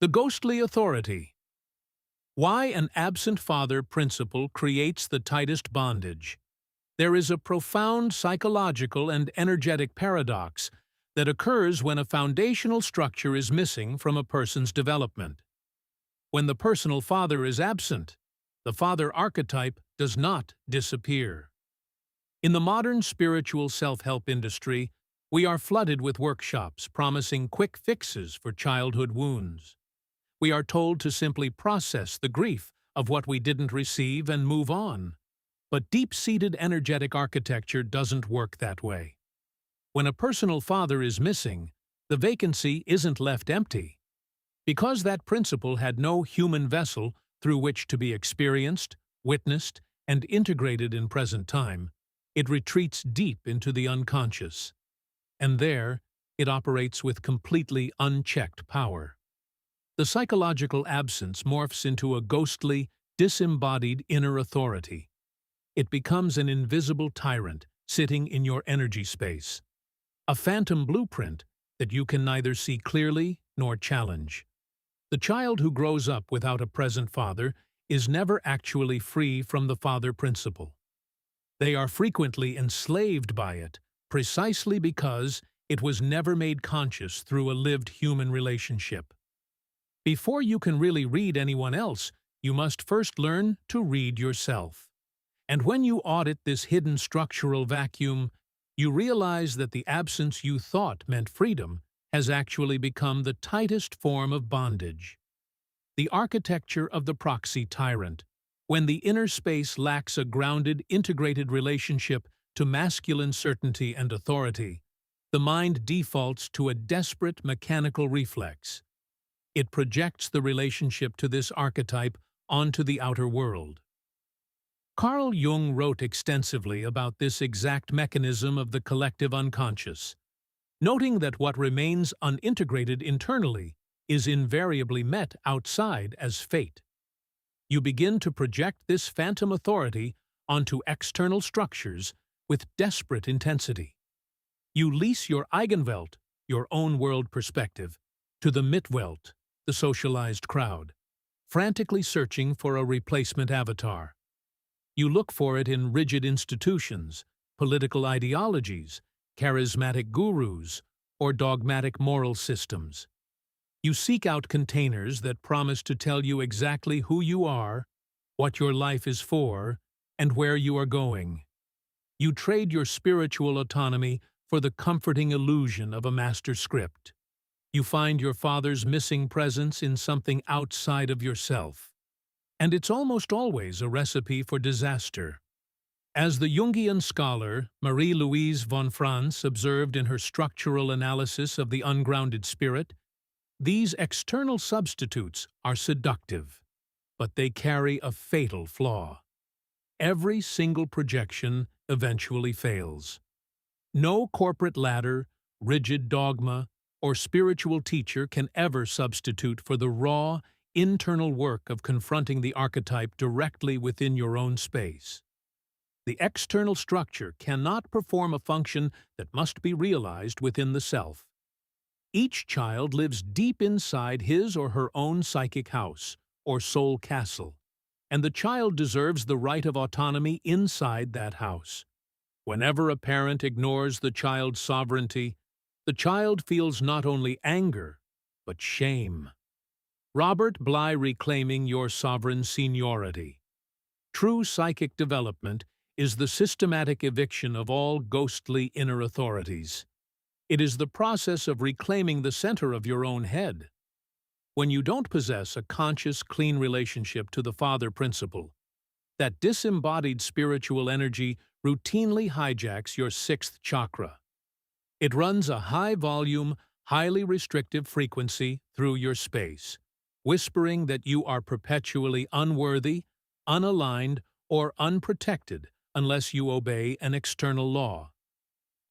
The ghostly authority. Why an absent father principle creates the tightest bondage. There is a profound psychological and energetic paradox that occurs when a foundational structure is missing from a person's development. When the personal father is absent, the father archetype does not disappear. In the modern spiritual self-help industry, we are flooded with workshops promising quick fixes for childhood wounds. We are told to simply process the grief of what we didn't receive and move on. But deep-seated energetic architecture doesn't work that way. When a personal father is missing, the vacancy isn't left empty. Because that principle had no human vessel through which to be experienced, witnessed, and integrated in present time, it retreats deep into the unconscious. And there, it operates with completely unchecked power. The psychological absence morphs into a ghostly, disembodied inner authority. It becomes an invisible tyrant sitting in your energy space, a phantom blueprint that you can neither see clearly nor challenge. The child who grows up without a present father is never actually free from the father principle. They are frequently enslaved by it, precisely because it was never made conscious through a lived human relationship. Before you can really read anyone else, you must first learn to read yourself. And when you audit this hidden structural vacuum, you realize that the absence you thought meant freedom has actually become the tightest form of bondage. The architecture of the proxy tyrant, when the inner space lacks a grounded, integrated relationship to masculine certainty and authority, the mind defaults to a desperate mechanical reflex. It projects the relationship to this archetype onto the outer world. Carl Jung wrote extensively about this exact mechanism of the collective unconscious, noting that what remains unintegrated internally is invariably met outside as fate. You begin to project this phantom authority onto external structures with desperate intensity. You lease your Eigenwelt, your own world perspective, to the Mitwelt, the socialized crowd, frantically searching for a replacement avatar. You look for it in rigid institutions, political ideologies, charismatic gurus, or dogmatic moral systems. You seek out containers that promise to tell you exactly who you are, what your life is for, and where you are going. You trade your spiritual autonomy for the comforting illusion of a master script. You find your father's missing presence in something outside of yourself. And it's almost always a recipe for disaster. As the Jungian scholar Marie-Louise von Franz observed in her structural analysis of the ungrounded spirit, these external substitutes are seductive, but they carry a fatal flaw. Every single projection eventually fails. No corporate ladder, rigid dogma, or spiritual teacher can ever substitute for the raw, internal work of confronting the archetype directly within your own space. The external structure cannot perform a function that must be realized within the self. Each child lives deep inside his or her own psychic house, or soul castle, and the child deserves the right of autonomy inside that house. Whenever a parent ignores the child's sovereignty, the child feels not only anger, but shame. Robert Bly reclaiming your sovereign seniority. True psychic development is the systematic eviction of all ghostly inner authorities. It is the process of reclaiming the center of your own head. When you don't possess a conscious, clean relationship to the father principle, that disembodied spiritual energy routinely hijacks your sixth chakra. It runs a high-volume, highly restrictive frequency through your space, whispering that you are perpetually unworthy, unaligned, or unprotected unless you obey an external law.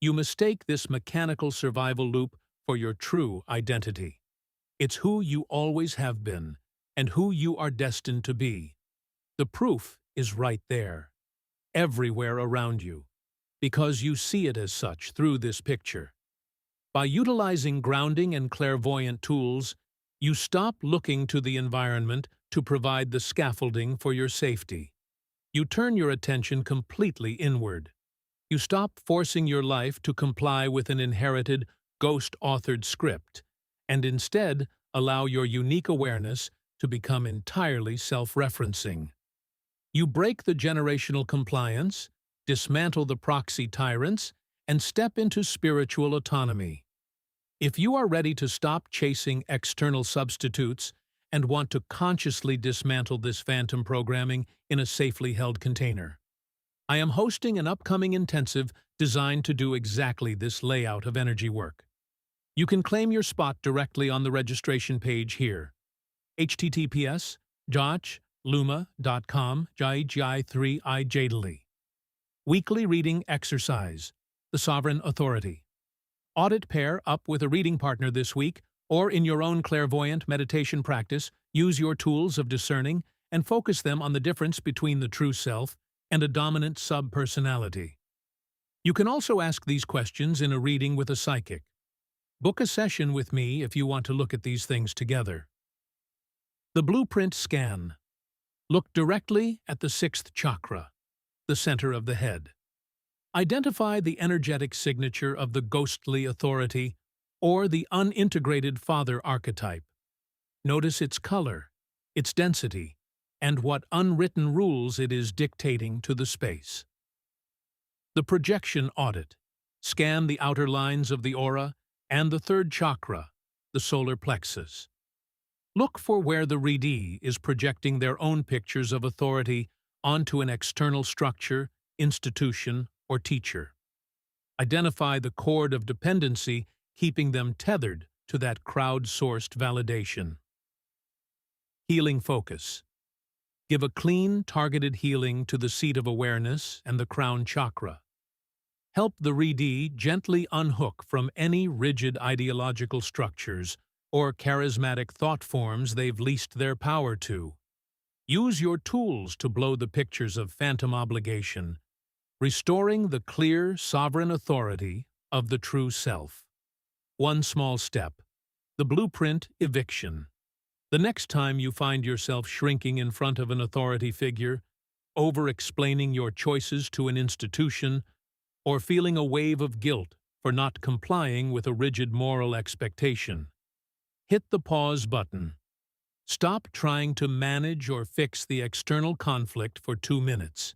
You mistake this mechanical survival loop for your true identity. It's who you always have been and who you are destined to be. The proof is right there, everywhere around you, because you see it as such through this picture. By utilizing grounding and clairvoyant tools, You stop looking to the environment to provide the scaffolding for your safety. You turn your attention completely inward. You stop forcing your life to comply with an inherited, ghost-authored script, and instead allow your unique awareness to become entirely self-referencing. You break the generational compliance, dismantle the proxy tyrants, and step into spiritual autonomy. If you are ready to stop chasing external substitutes and want to consciously dismantle this phantom programming in a safely held container, I am hosting an upcoming intensive designed to do exactly this layout of energy work. You can claim your spot directly on the registration page here. https://luma.com/3i. Weekly Reading Exercise. The Sovereign Authority. Audit pair up with a reading partner this week, or in your own clairvoyant meditation practice, use your tools of discerning and focus them on the difference between the true self and a dominant sub-personality. You can also ask these questions in a reading with a psychic. Book a session with me if you want to look at these things together. The Blueprint Scan. Look directly at the sixth chakra, the center of the head. Identify the energetic signature of the ghostly authority or the unintegrated father archetype. Notice its color, its density, and what unwritten rules it is dictating to the space. The Projection Audit. Scan the outer lines of the aura and the third chakra, the solar plexus. Look for where the readee is projecting their own pictures of authority onto an external structure, institution, or teacher. Identify the cord of dependency keeping them tethered to that crowd-sourced validation. Healing Focus. Give a clean, targeted healing to the seat of awareness and the crown chakra. Help the readee gently unhook from any rigid ideological structures or charismatic thought forms they've leased their power to. Use your tools to blow the pictures of phantom obligation, restoring the clear, sovereign authority of the true self. One small step. The Blueprint Eviction. The next time you find yourself shrinking in front of an authority figure, over-explaining your choices to an institution, or feeling a wave of guilt for not complying with a rigid moral expectation, hit the pause button. Stop trying to manage or fix the external conflict for 2 minutes.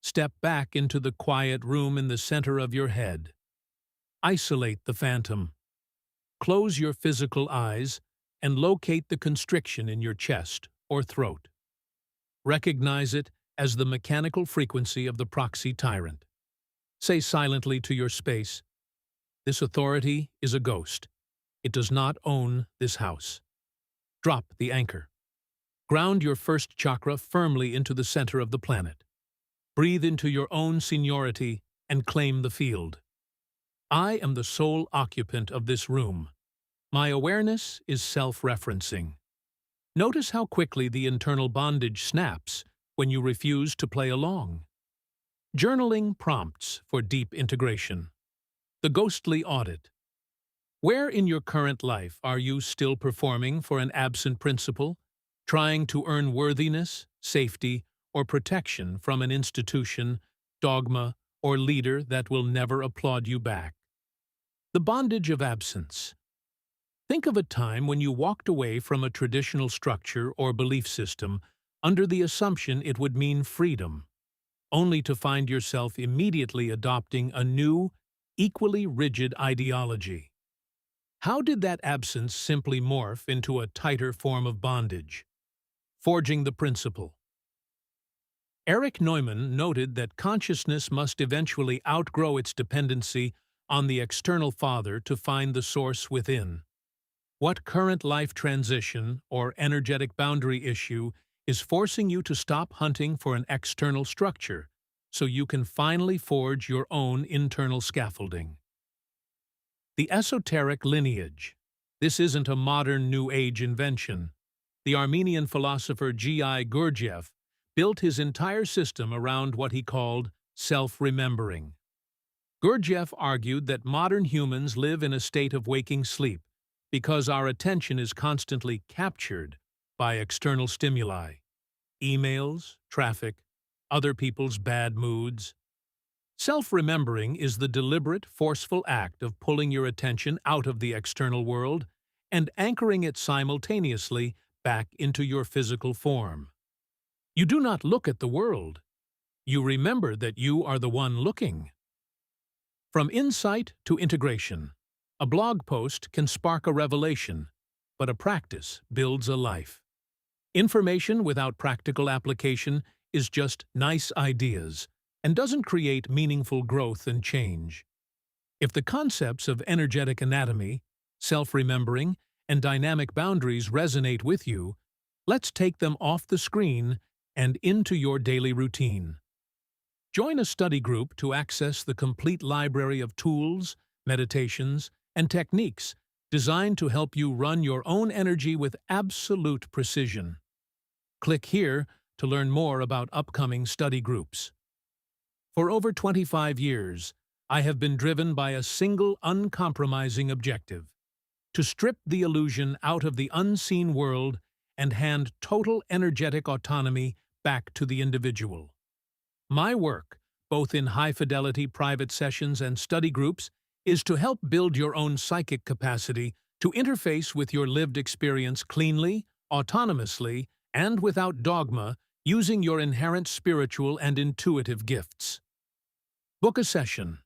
Step back into the quiet room in the center of your head. Isolate the phantom. Close your physical eyes and locate the constriction in your chest or throat. Recognize it as the mechanical frequency of the proxy tyrant. Say silently to your space, "This authority is a ghost. It does not own this house." Drop the anchor. Ground your first chakra firmly into the center of the planet. Breathe into your own seniority and claim the field. I am the sole occupant of this room. My awareness is self-referencing. Notice how quickly the internal bondage snaps when you refuse to play along. Journaling prompts for deep integration. The Ghostly Audit. Where in your current life are you still performing for an absent principle, trying to earn worthiness, safety, or protection from an institution, dogma, or leader that will never applaud you back? The bondage of absence. Think of a time when you walked away from a traditional structure or belief system under the assumption it would mean freedom, only to find yourself immediately adopting a new, equally rigid ideology. How did that absence simply morph into a tighter form of bondage? Forging the Principle. Erich Neumann noted that consciousness must eventually outgrow its dependency on the external father to find the source within. What current life transition or energetic boundary issue is forcing you to stop hunting for an external structure so you can finally forge your own internal scaffolding? The Esoteric Lineage. This isn't a modern New Age invention. The Armenian philosopher G.I. Gurdjieff built his entire system around what he called self-remembering. Gurdjieff argued that modern humans live in a state of waking sleep because our attention is constantly captured by external stimuli, emails, traffic, other people's bad moods. Self-remembering is the deliberate, forceful act of pulling your attention out of the external world and anchoring it simultaneously back into your physical form. You do not look at the world. You remember that you are the one looking. From insight to integration, a blog post can spark a revelation, but a practice builds a life. Information without practical application is just nice ideas and doesn't create meaningful growth and change. If the concepts of energetic anatomy, self-remembering, and dynamic boundaries resonate with you, let's take them off the screen and into your daily routine. Join a study group to access the complete library of tools, meditations, and techniques designed to help you run your own energy with absolute precision. Click here to learn more about upcoming study groups. For over 25 years, I have been driven by a single uncompromising objective: to strip the illusion out of the unseen world and hand total energetic autonomy back to the individual. My work, both in high-fidelity private sessions and study groups, is to help build your own psychic capacity to interface with your lived experience cleanly, autonomously, and without dogma, using your inherent spiritual and intuitive gifts. Book a session